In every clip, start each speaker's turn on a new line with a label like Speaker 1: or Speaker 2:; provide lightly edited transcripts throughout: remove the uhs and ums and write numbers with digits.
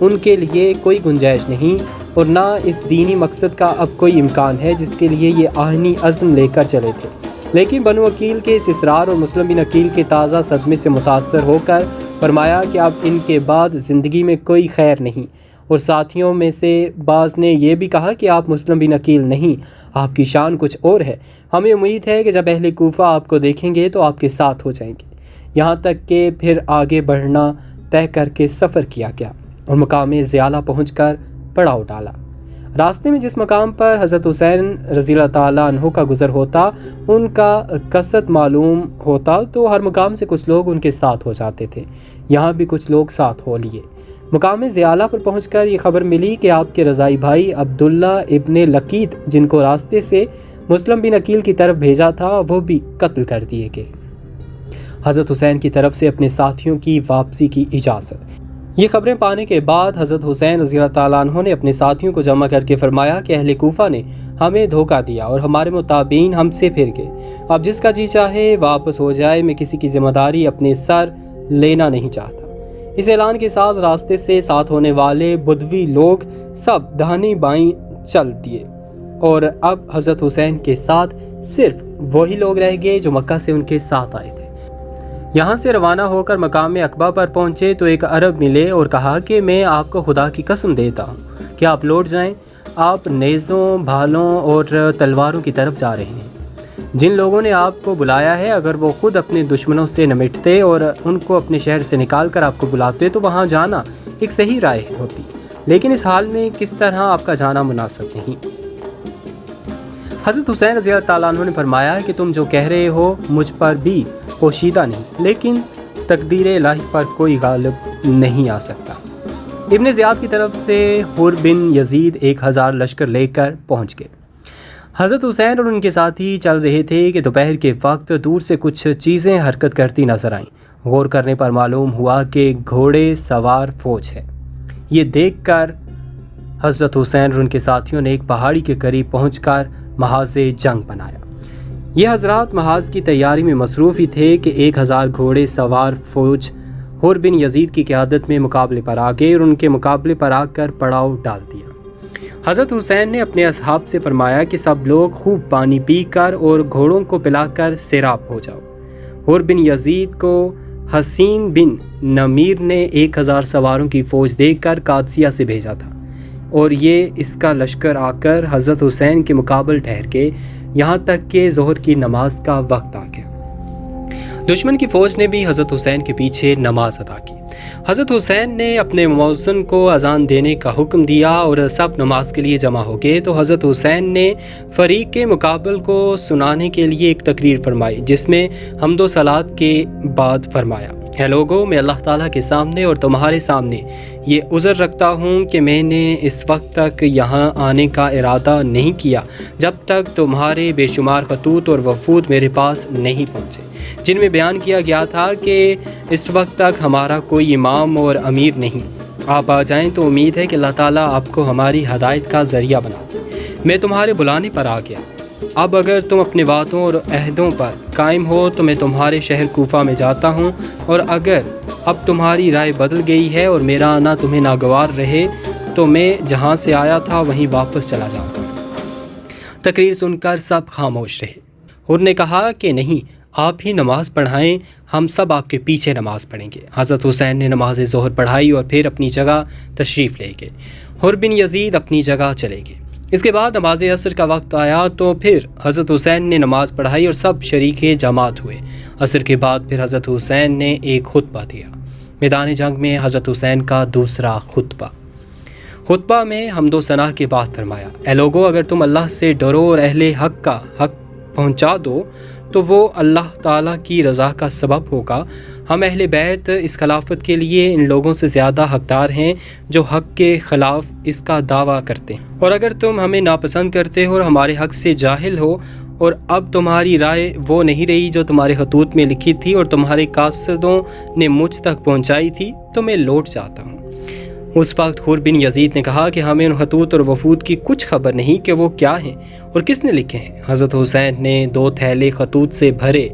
Speaker 1: ان کے لیے کوئی گنجائش نہیں اور نہ اس دینی مقصد کا اب کوئی امکان ہے جس کے لیے یہ آہنی عزم لے کر چلے تھے۔ لیکن بنو عقیل کے اس اصرار اور مسلم بن عقیل کے تازہ صدمے سے متاثر ہو کر فرمایا کہ اب ان کے بعد زندگی میں کوئی خیر نہیں، اور ساتھیوں میں سے بعض نے یہ بھی کہا کہ آپ مسلم بن عقیل نہیں، آپ کی شان کچھ اور ہے، ہمیں امید ہے کہ جب اہل کوفہ آپ کو دیکھیں گے تو آپ کے ساتھ ہو جائیں گے۔ یہاں تک کہ پھر آگے بڑھنا طے کر کے سفر کیا گیا اور مقام زیالہ پہنچ کر پڑاؤ ڈالا۔ راستے میں جس مقام پر حضرت حسین رضی اللہ تعالیٰ عنہ کا گزر ہوتا، ان کا قصد معلوم ہوتا تو ہر مقام سے کچھ لوگ ان کے ساتھ ہو جاتے تھے۔ یہاں بھی کچھ لوگ ساتھ ہو لیے۔ مقام زیالہ پر پہنچ کر یہ خبر ملی کہ آپ کے رضائی بھائی عبداللہ ابن لقیط، جن کو راستے سے مسلم بن عقیل کی طرف بھیجا تھا، وہ بھی قتل کر دیے گئے۔ حضرت حسین کی طرف سے اپنے ساتھیوں کی واپسی کی اجازت۔ یہ خبریں پانے کے بعد حضرت حسین رضی اللہ تعالیٰ عنہ نے اپنے ساتھیوں کو جمع کر کے فرمایا کہ اہل کوفہ نے ہمیں دھوکہ دیا اور ہمارے متابعین ہم سے پھر گئے۔ اب جس کا جی چاہے واپس ہو جائے، میں کسی کی ذمہ داری اپنے سر لینا نہیں چاہتا۔ اس اعلان کے ساتھ راستے سے ساتھ ہونے والے بدوی لوگ سب داہنی بائیں چل دیے اور اب حضرت حسین کے ساتھ صرف وہی لوگ رہ گئے جو مکہ سے ان کے ساتھ آئے تھے۔ یہاں سے روانہ ہو کر مقام عقبہ پر پہنچے تو ایک عرب ملے اور کہا کہ میں آپ کو خدا کی قسم دیتا ہوں کہ آپ لوٹ جائیں، آپ نیزوں، بھالوں اور تلواروں کی طرف جا رہے ہیں۔ جن لوگوں نے آپ کو بلایا ہے، اگر وہ خود اپنے دشمنوں سے نمٹتے اور ان کو اپنے شہر سے نکال کر آپ کو بلاتے تو وہاں جانا ایک صحیح رائے ہوتی، لیکن اس حال میں کس طرح آپ کا جانا مناسب نہیں۔ حضرت حسین رضی اللہ تعالیٰ عنہ نے فرمایا کہ تم جو کہہ رہے ہو مجھ پر بھی پوشیدہ نہیں، لیکن تقدیر الہی پر کوئی غالب نہیں آ سکتا۔ ابن زیاد کی طرف سے حر بن یزید 1000 لشکر لے کر پہنچ گئے۔ حضرت حسین اور ان کے ساتھی چل رہے تھے کہ دوپہر کے وقت دور سے کچھ چیزیں حرکت کرتی نظر آئیں۔ غور کرنے پر معلوم ہوا کہ گھوڑے سوار فوج ہے۔ یہ دیکھ کر حضرت حسین اور ان کے ساتھیوں نے ایک پہاڑی کے قریب پہنچ کر محاذ جنگ بنایا۔ یہ حضرات محاذ کی تیاری میں مصروف ہی تھے کہ 1000 گھوڑے سوار فوج حر بن یزید کی قیادت میں مقابلے پر آ گئے اور ان کے مقابلے پر آ کر پڑاؤ ڈال دیا۔ حضرت حسین نے اپنے اصحاب سے فرمایا کہ سب لوگ خوب پانی پی کر اور گھوڑوں کو پلا کر سیراب ہو جاؤ۔ حر بن یزید کو حسین بن نمیر نے 1000 سواروں کی فوج دیکھ کر قادسیہ سے بھیجا تھا اور یہ اس کا لشکر آ کر حضرت حسین کے مقابل ٹھہر کے یہاں تک کہ ظہر کی نماز کا وقت آ گیا۔ دشمن کی فوج نے بھی حضرت حسین کے پیچھے نماز ادا کی۔ حضرت حسین نے اپنے مؤذن کو اذان دینے کا حکم دیا اور سب نماز کے لیے جمع ہو گئے تو حضرت حسین نے فریق کے مقابل کو سنانے کے لیے ایک تقریر فرمائی، جس میں حمد و صلات کے بعد فرمایا: اے لوگو، میں اللہ تعالیٰ کے سامنے اور تمہارے سامنے یہ عذر رکھتا ہوں کہ میں نے اس وقت تک یہاں آنے کا ارادہ نہیں کیا جب تک تمہارے بے شمار خطوط اور وفود میرے پاس نہیں پہنچے، جن میں بیان کیا گیا تھا کہ اس وقت تک ہمارا کوئی امام اور امیر نہیں۔ آپ آ جائیں تو امید ہے کہ اللہ تعالیٰ آپ کو ہماری ہدایت کا ذریعہ بنا دے۔ میں تمہارے بلانے پر آ گیا۔ اب اگر تم اپنے وعدوں اور عہدوں پر قائم ہو تو میں تمہارے شہر کوفہ میں جاتا ہوں، اور اگر اب تمہاری رائے بدل گئی ہے اور میرا آنا تمہیں ناگوار رہے تو میں جہاں سے آیا تھا وہیں واپس چلا جاؤں گا۔ تقریر سن کر سب خاموش رہے۔ حر نے کہا کہ نہیں، آپ ہی نماز پڑھائیں، ہم سب آپ کے پیچھے نماز پڑھیں گے۔ حضرت حسین نے نماز ظہر پڑھائی اور پھر اپنی جگہ تشریف لے گئے۔ حر بن یزید اپنی جگہ چلے گئے۔ اس کے بعد نماز عصر کا وقت آیا تو پھر حضرت حسین نے نماز پڑھائی اور سب شریک جماعت ہوئے۔ عصر کے بعد پھر حضرت حسین نے ایک خطبہ دیا۔ میدان جنگ میں حضرت حسین کا دوسرا خطبہ میں حمد و ثنا کے بعد فرمایا: اے لوگو، اگر تم اللہ سے ڈرو اور اہل حق کا حق پہنچا دو تو وہ اللہ تعالیٰ کی رضا کا سبب ہوگا۔ ہم اہل بیت اس خلافت کے لیے ان لوگوں سے زیادہ حقدار ہیں جو حق کے خلاف اس کا دعویٰ کرتے ہیں، اور اگر تم ہمیں ناپسند کرتے ہو اور ہمارے حق سے جاہل ہو اور اب تمہاری رائے وہ نہیں رہی جو تمہارے خطوط میں لکھی تھی اور تمہارے قاصدوں نے مجھ تک پہنچائی تھی، تو میں لوٹ جاتا ہوں۔ اس وقت حر بن یزید نے کہا کہ ہمیں ان خطوط اور وفود کی کچھ خبر نہیں کہ وہ کیا ہیں اور کس نے لکھے ہیں۔ حضرت حسین نے 2 تھیلے خطوط سے بھرے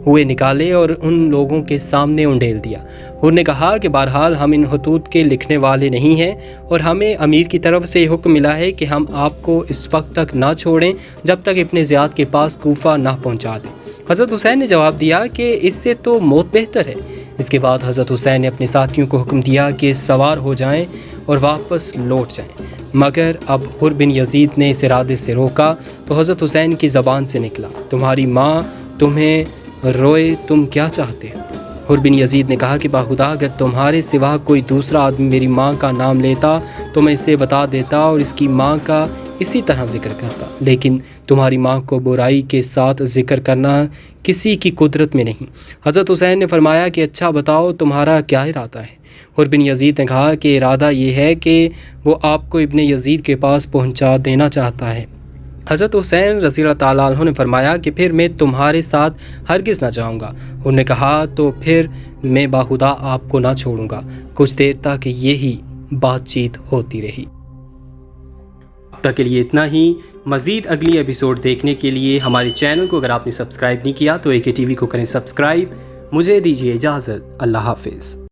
Speaker 1: ہوئے نکالے اور ان لوگوں کے سامنے انڈیل دیا۔ حر نے کہا کہ بہرحال ہم ان خطوط کے لکھنے والے نہیں ہیں اور ہمیں امیر کی طرف سے حکم ملا ہے کہ ہم آپ کو اس وقت تک نہ چھوڑیں جب تک ابن زیاد کے پاس کوفہ نہ پہنچا دیں۔ حضرت حسین نے جواب دیا کہ اس سے تو موت بہتر ہے۔ اس کے بعد حضرت حسین نے اپنے ساتھیوں کو حکم دیا کہ سوار ہو جائیں اور واپس لوٹ جائیں، مگر اب حر بن یزید نے اس ارادے سے روکا تو حضرت حسین کی زبان سے نکلا، تمہاری ماں تمہیں روئے، تم کیا چاہتے ہو؟ حر بن یزید نے کہا کہ باخدا اگر تمہارے سوا کوئی دوسرا آدمی میری ماں کا نام لیتا تو میں اسے بتا دیتا اور اس کی ماں کا اسی طرح ذکر کرتا، لیکن تمہاری ماں کو برائی کے ساتھ ذکر کرنا کسی کی قدرت میں نہیں۔ حضرت حسین نے فرمایا کہ اچھا بتاؤ تمہارا کیا ارادہ ہے؟ حر بن یزید نے کہا کہ ارادہ یہ ہے کہ وہ آپ کو ابن یزید کے پاس پہنچا دینا چاہتا ہے۔ حضرت حسین رضی اللہ تعالیٰ عنہ نے فرمایا کہ پھر میں تمہارے ساتھ ہرگز نہ جاؤں گا۔ انہوں نے کہا تو پھر میں باخدا آپ کو نہ چھوڑوں گا۔ کچھ دیر تک یہی بات چیت ہوتی رہی۔ اب تک کے لیے اتنا ہی۔ مزید اگلی ایپیسوڈ دیکھنے کے لیے ہمارے چینل کو اگر آپ نے سبسکرائب نہیں کیا تو AK TV کو کریں سبسکرائب۔ مجھے دیجیے اجازت، اللہ حافظ۔